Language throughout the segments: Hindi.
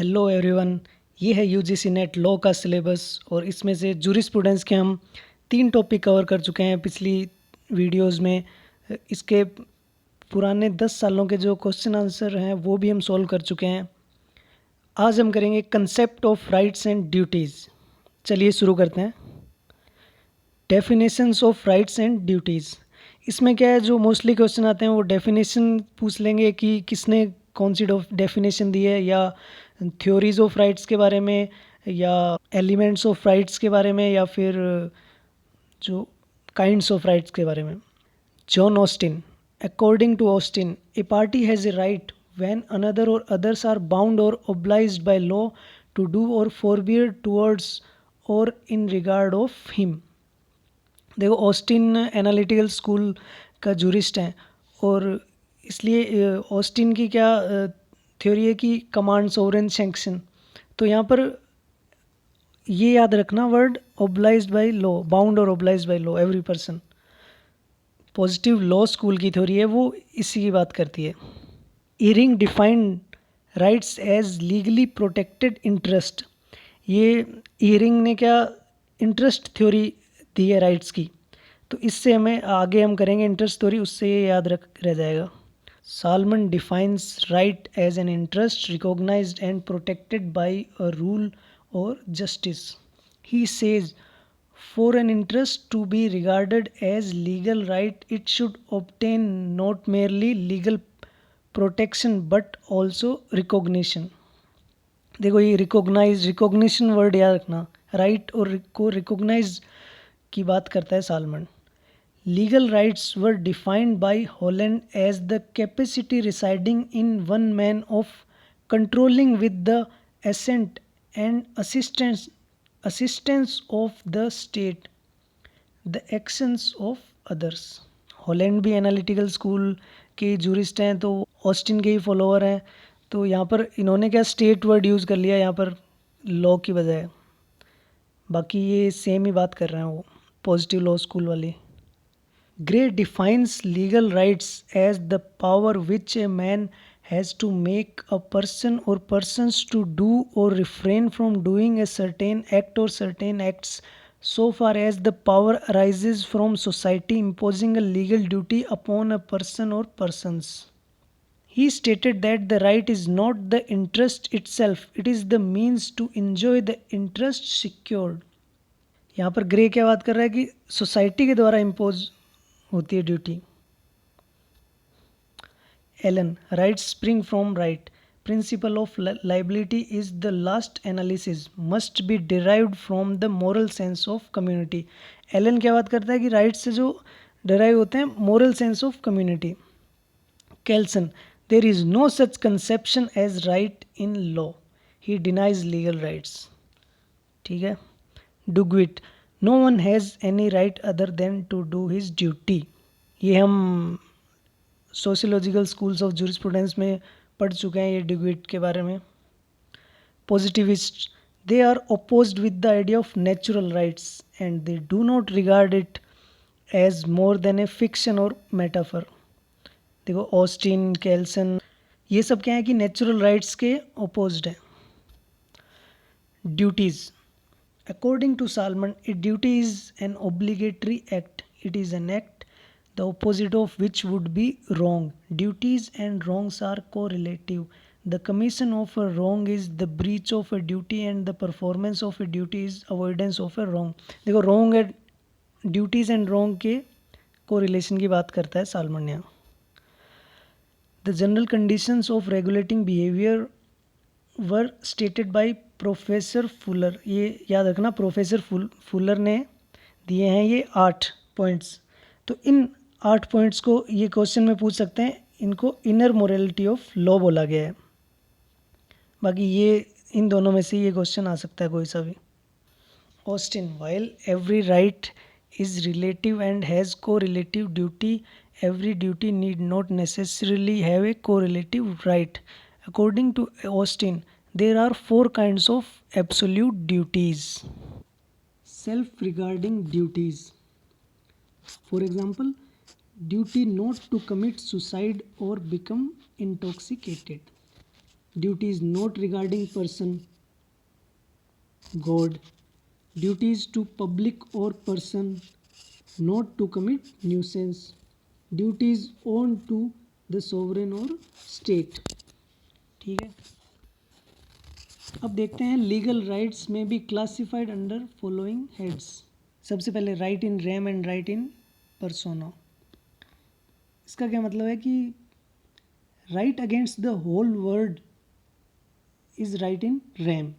Hello everyone. ये है यूजीसी नेट लॉ का सिलेबस और इसमें से जूरिस्प्रूडेंस के हम 3 टॉपिक कवर कर चुके हैं पिछली वीडियोस में। इसके पुराने 10 सालों के जो क्वेश्चन आंसर हैं वो भी हम सॉल्व कर चुके हैं। आज हम करेंगे concept of rights and duties. चलिए शुरू करते हैं। Definitions of rights and duties. इसमें क्या है, जो मोस्टली क्वेश्चन आते हैं वो डेफिनेशन पूछ लेंगे कि किसने कौन सी डेफिनेशन दी है, या थ्योरीज ऑफ राइट्स के बारे में, या एलिमेंट्स ऑफ राइट्स के बारे में, या फिर जो काइंड्स ऑफ राइट्स के बारे में। John Austin, according to Austin, a party has a right when another or others are bound or obliged by law to do or forbid towards or in regard of him। देखो, ऑस्टिन एनालिटिकल स्कूल का जूरिस्ट हैं और इसलिए ऑस्टिन की क्या थ्योरी है कि कमांड सोवरेन सैंक्शन। तो यहाँ पर ये याद रखना word obliged by law, bound और obliged by law, every person. Positive law school की थ्योरी है, वो इसी की बात करती है। Ihering defined rights as legally protected interest. ये ईरिंग ने क्या इंटरेस्ट थ्योरी दी है राइट्स की, तो इससे हमें आगे हम करेंगे इंटरेस्ट थ्योरी, उससे ये याद रह जाएगा। Salmond defines right as an interest recognised and protected by a rule और justice. He says for an interest to be regarded as legal right it should obtain not merely legal protection but also recognition. देखो, ये रिकॉग्निशन वर्ड याद रखना, राइट और को रिकॉग्नाइज की बात करता है Salmond. Legal rights were defined by Holland as the capacity residing in one man of controlling with the assent and assistance of the state the actions of others. Holland भी एनालिटिकल स्कूल के जूरिस्ट हैं, तो ऑस्टिन के ही फॉलोअर हैं। तो यहाँ पर इन्होंने क्या स्टेट वर्ड यूज़ कर लिया यहाँ पर लॉ की बजाय। बाकी ये सेम ही बात कर रहे हैं वो, पॉजिटिव लॉ स्कूल वाली। Gray defines legal rights as the power which a man has to make a person or persons to do or refrain from doing a certain act or certain acts so far as the power arises from society imposing a legal duty upon a person or persons। He stated that the right is not the interest itself, it is the means to enjoy the interest secured। यहाँ पर ग्रे क्या बात कर रहा है कि सोसाइटी के द्वारा इम्पोज होती है duty. Allen, rights spring from right, principle of liability is the last analysis must be derived from the moral sense of community. Allen क्या बात करता है कि राइट्स से जो डिराइव होते हैं moral sense of community. Kelsen, there is no such conception as right in law, he denies legal rights. ठीक है। Duguit, no one has any right other than to do his duty. ये हम सोशियोलॉजिकल स्कूल्स ऑफ जूरिस्प्रूडेंस में पढ़ चुके हैं ये डुगविट के बारे में। Positivist, they are opposed with the idea of natural rights and they do not regard it as more than a fiction or metaphor. देखो, ऑस्टिन, कैल्सन, ये सब क्या है कि नेचुरल राइट्स के अपोज्ड है। Duties, according to Salman, a duty is an obligatory act. It is an act the opposite of which would be wrong. Duties and wrongs are correlative. The commission of a wrong is the breach of a duty and the performance of a duty is avoidance of a wrong। देखो, wrong है, ड्यूटीज़ एंड wrong के कोरिलेशन की बात करता है सालमन यहाँ। The general conditions of regulating behavior were stated by professor Fuller. ये याद रखना, प्रोफेसर फुलर ने दिए हैं ये 8 पॉइंट्स। तो इन 8 पॉइंट्स को ये क्वेश्चन में पूछ सकते हैं, इनको इनर मोरालिटी ऑफ लॉ बोला गया है। बाकी ये इन दोनों में से ये क्वेश्चन आ सकता है कोई सा भी। Austin, while every right is relative and has correlative duty, every duty need not necessarily have a correlative right. According to Austin, there are 4 kinds of absolute duties. Self-regarding duties. For example, duty not to commit suicide or become intoxicated. duties not regarding person, God, duties to public or person, not to commit nuisance, duties on to the sovereign or state. ठीक है, अब देखते हैं लीगल राइट्स में be classified under following heads. सबसे पहले right in rem and right in persona. इसका क्या मतलब है कि right against the whole world is right in rem,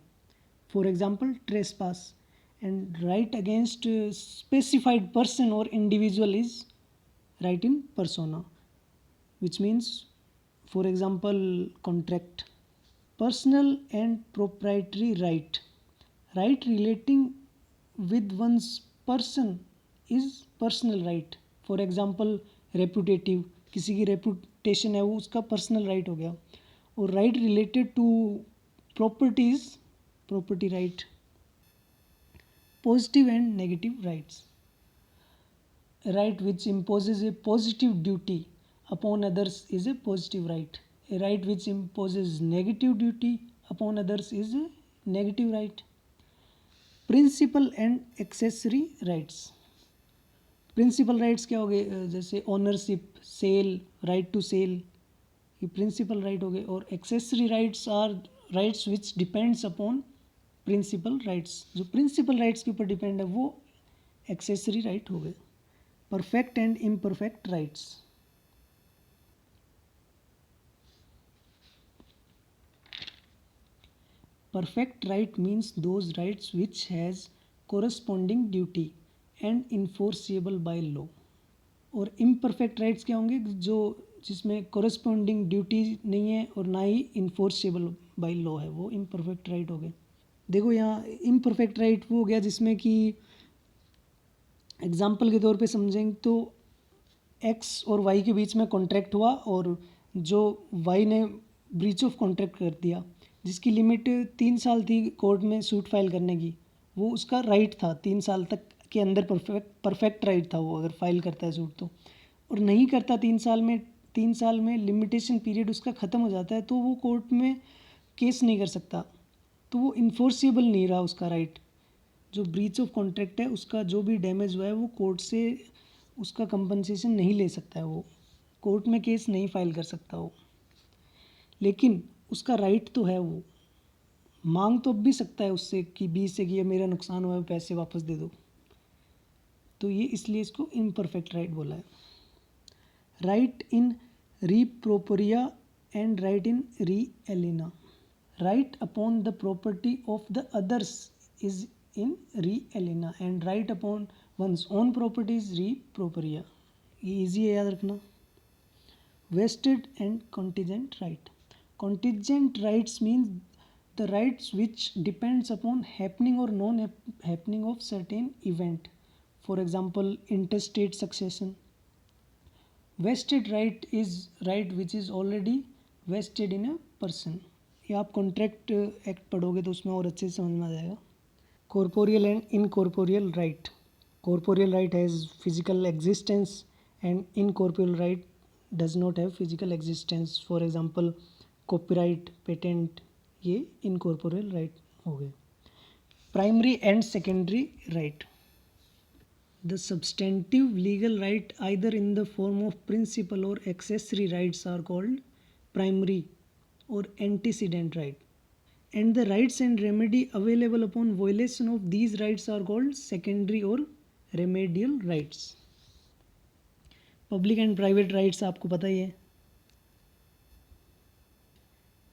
for example trespass, and right against specified person और individual is right in persona, which means, for example, contract. Personal and proprietary right, right relating with one's person is personal right. For example, reputative, किसी की reputation है वो उसका personal right हो गया, और right related to property is property right. Positive and negative rights, a right which imposes a positive duty upon others is a positive right. A right which imposes negative duty upon others is a negative right. Principal and accessory rights. Principal rights क्या हो गए, जैसे ownership, sale, right to sale, ये प्रिंसिपल राइट हो गए, और accessory rights are rights which depends upon principal rights. जो प्रिंसिपल राइट्स के ऊपर डिपेंड है वो एक्सेसरी राइट हो गए। Perfect and imperfect rights, perfect right means those rights which has corresponding duty and enforceable by law. और imperfect rights क्या होंगे, जो जिसमें corresponding duty नहीं है और ना ही enforceable by law है, वो imperfect right हो गए। देखो यहाँ imperfect right वो हो गया जिसमें कि एग्जाम्पल के तौर पे समझेंगे तो x और y के बीच में कॉन्ट्रैक्ट हुआ और जो y ने ब्रीच ऑफ कॉन्ट्रैक्ट कर दिया, जिसकी लिमिट 3 साल थी कोर्ट में सूट फाइल करने की, वो उसका राइट था 3 साल तक के अंदर, परफेक्ट राइट था वो, अगर फाइल करता है सूट तो। और नहीं करता 3 साल में लिमिटेशन पीरियड उसका ख़त्म हो जाता है, तो वो कोर्ट में केस नहीं कर सकता, तो वो इन्फोर्सेबल नहीं रहा उसका राइट। जो ब्रीच ऑफ कॉन्ट्रैक्ट है उसका जो भी डैमेज हुआ है वो कोर्ट से उसका कंपनसेशन नहीं ले सकता है, वो कोर्ट में केस नहीं फाइल कर सकता वो, लेकिन उसका राइट तो है, वो मांग तो अब भी सकता है उससे कि बीच से कि ये मेरा नुकसान हुआ है पैसे वापस दे दो। तो ये इसलिए इसको इम्परफेक्ट राइट बोला है। राइट इन री प्रोपोरिया and right in re aliena. Right upon the property of the others is in re aliena and right upon one's own property is re propria. ये ईजी है याद रखना। Vested and contingent right. Contingent rights means the rights which depends upon happening or non-happening of certain event. For example, interstate succession. Vested right is right which is already vested in a person. ये आप कॉन्ट्रैक्ट एक्ट पढ़ोगे तो उसमें और अच्छे से समझ में आ जाएगा। Corporeal and incorporeal right. Corporeal right has physical existence and incorporeal right does not have physical existence. For example, copyright, patent, ये इनकॉर्पोरियल राइट हो गए। Primary and secondary right. The substantive legal right either in the form of principal और accessory rights are called primary और antecedent right, and the rights and remedy available upon violation of these rights are called secondary और remedial rights. Public and private rights आपको पता ही है।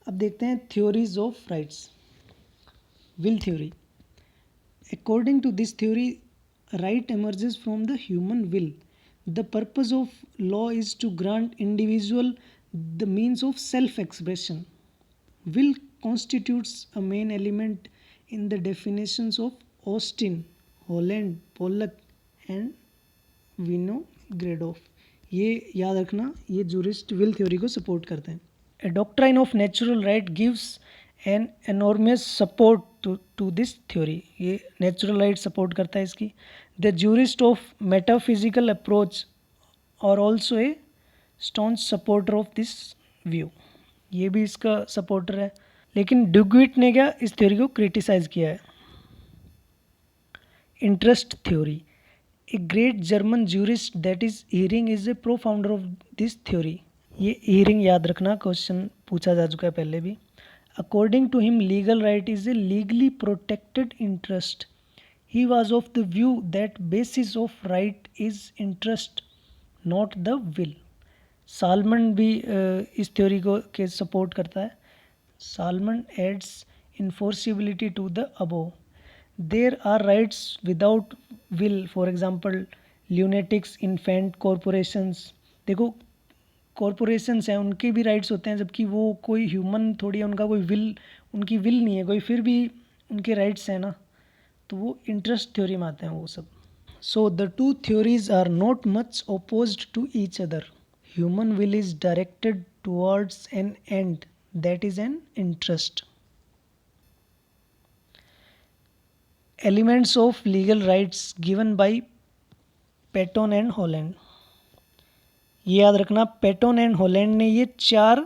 अब देखते हैं theories of rights. Will theory. According to this theory, right emerges from the human will. The purpose of law is to grant individual the means of self expression. Will constitutes a main element in the definitions of Austin, Holland, Pollock and Vinogradov। ये याद रखना, ये जूरिस्ट विल थ्योरी को सपोर्ट करते हैं। A doctrine of natural right gives an enormous support to this theory। ये natural right support करता है इसकी। The jurists of metaphysical approach are also a staunch supporter of this view। ये भी इसका सपोर्टर है। लेकिन डुगविट ने क्या इस थ्योरी को क्रिटिसाइज़ किया है। Interest theory, a great German jurist that is Ihering is a pro founder of this theory. ये हीरिंग याद रखना, क्वेश्चन पूछा जा चुका है पहले भी। According to him legal right is a legally protected interest. He was of the view that basis of right is interest not the will. Salmond भी इस थ्योरी को के सपोर्ट करता है। Salmond adds enforceability to the above. There are rights without will, for example lunatics, infant, corporations. देखो कॉरपोरेशंस हैं, उनके भी राइट्स होते हैं, जबकि वो कोई ह्यूमन थोड़ी है, उनका कोई विल, उनकी विल नहीं है कोई, फिर भी उनके राइट्स हैं ना, तो वो इंटरेस्ट थ्योरी में आते हैं वो सब। So the two theories are not much opposed to each other. Human will is directed towards an end, that is an interest. Elements of legal rights given by Paton and Holland. ये याद रखना, पेटोन एंड हॉलैंड ने ये 4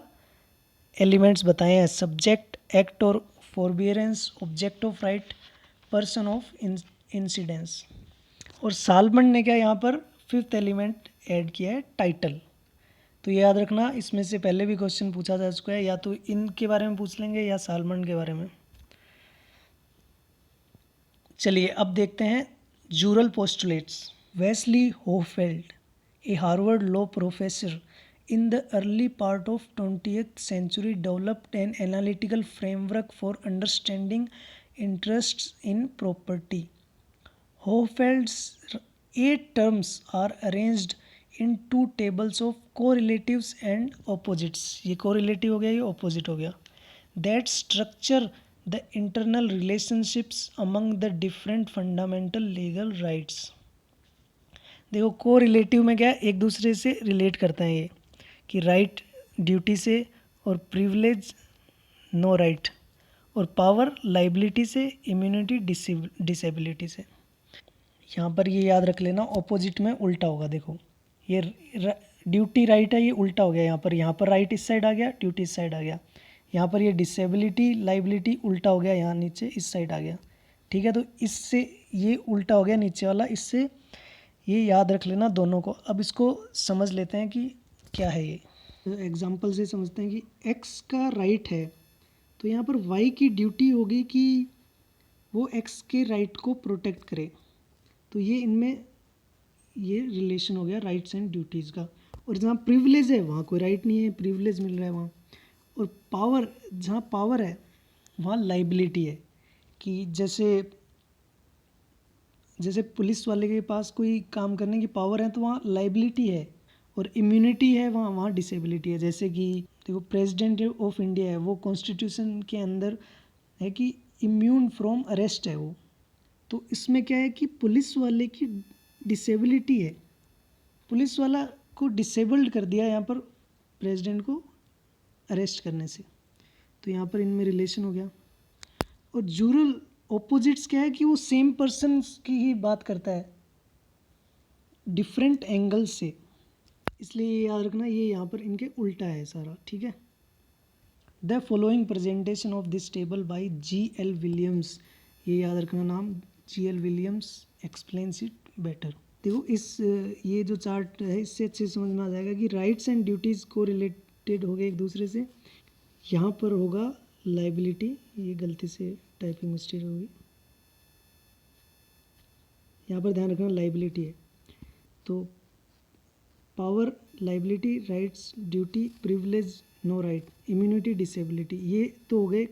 एलिमेंट्स बताए हैं: सब्जेक्ट, एक्ट और forbearance, object of right, person of incidence. और सालमन ने क्या यहाँ पर 5th एलिमेंट ऐड किया है, टाइटल। तो ये याद रखना, इसमें से पहले भी क्वेश्चन पूछा जा चुका है, या तो इनके बारे में पूछ लेंगे या सालमन के बारे में। चलिए अब देखते हैं jural postulates. Wesley Hohfeld, a Harvard law professor in the early part of 20th century, developed an analytical framework for understanding interests in property. Hofeld's 8 terms are arranged in 2 tables of correlatives and opposites. ये correlative हो गया, ये opposite हो गया, that structure the internal relationships among the different fundamental legal rights. देखो कोरिलेटिव में क्या है, एक दूसरे से रिलेट करते हैं ये, कि राइट ड्यूटी से, और प्रिविलेज नो राइट, और पावर लाइबिलिटी से, इम्यूनिटी डिसेबिलिटी से। यहाँ पर ये याद रख लेना, ऑपोजिट में उल्टा होगा। देखो ये ड्यूटी राइट है, ये उल्टा हो गया यहाँ पर राइट इस साइड आ गया, ड्यूटी इस साइड आ गया। यहाँ पर ये डिसेबिलिटी लाइबिलिटी उल्टा हो गया, यहाँ नीचे इस साइड आ गया। ठीक है, तो इससे ये उल्टा हो गया नीचे वाला, इससे ये याद रख लेना दोनों को। अब इसको समझ लेते हैं कि क्या है ये। एग्जाम्पल से समझते हैं कि एक्स का राइट है, तो यहाँ पर वाई की ड्यूटी होगी कि वो एक्स के राइट को प्रोटेक्ट करे। तो ये इनमें ये रिलेशन हो गया राइट्स एंड ड्यूटीज़ का। और जहाँ प्रिविलेज है वहाँ कोई राइट नहीं है, प्रिविलेज मिल रहा है वहाँ। और पावर, जहाँ पावर है वहाँ लाइबिलिटी है, कि जैसे पुलिस वाले के पास कोई काम करने की पावर है तो वहाँ लाइबिलिटी है, और इम्यूनिटी है वहाँ डिसेबिलिटी है। जैसे कि देखो प्रेसिडेंट ऑफ इंडिया है, वो कॉन्स्टिट्यूशन के अंदर है कि इम्यून फ्रॉम अरेस्ट है वो। तो इसमें क्या है कि पुलिस वाले की डिसेबिलिटी है, पुलिस वाला को डिसेबल्ड कर दिया यहाँ पर प्रेसिडेंट को अरेस्ट करने से। तो यहाँ पर इनमें रिलेशन हो गया। और जूरल ऑपोजिट्स क्या है कि वो सेम पर्सन की ही बात करता है डिफरेंट एंगल से, इसलिए ये याद रखना, ये यहाँ पर इनके उल्टा है सारा। ठीक है, the following presentation of this table by G.L. Williams, ये याद रखना नाम, G.L. Williams explains it better. देखो ये जो चार्ट है इससे अच्छे समझ में आ जाएगा कि राइट्स एंड ड्यूटीज़ को रिलेटेड हो गए एक दूसरे से। यहाँ पर होगा लाइबिलिटी, ये गलती से टाइपिंग मिस्टेक होगी, यहाँ पर ध्यान रखना लाइबिलिटी है। तो power liability, rights duty, privilege no right, immunity disability, ये तो हो गए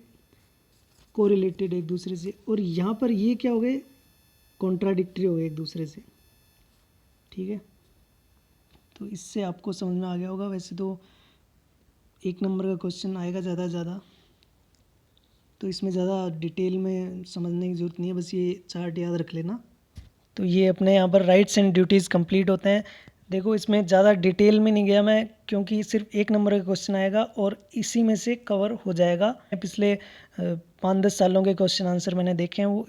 कोरिलेटेड एक दूसरे से। और यहाँ पर ये क्या हो गए, कॉन्ट्राडिक्टरी हो गए एक दूसरे से। ठीक है, तो इससे आपको समझ में आ गया होगा। वैसे तो 1 नंबर का क्वेश्चन आएगा ज़्यादा से ज़्यादा, तो इसमें ज़्यादा डिटेल में समझने की ज़रूरत नहीं है, बस ये चार्ट याद रख लेना। तो ये अपने यहाँ पर राइट्स एंड ड्यूटीज़ कंप्लीट होते हैं। देखो इसमें ज़्यादा डिटेल में नहीं गया मैं, क्योंकि सिर्फ 1 नंबर का क्वेश्चन आएगा और इसी में से कवर हो जाएगा। पिछले 5-10 सालों के क्वेश्चन आंसर मैंने देखे हैं, वो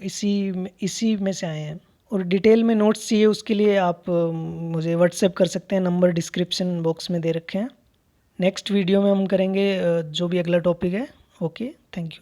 इसी में से आए हैं। और डिटेल में नोट्स चाहिए उसके लिए आप मुझे व्हाट्सएप कर सकते हैं, नंबर डिस्क्रिप्शन बॉक्स में दे रखे हैं। नेक्स्ट वीडियो में हम करेंगे जो भी अगला टॉपिक है। Okay, thank you.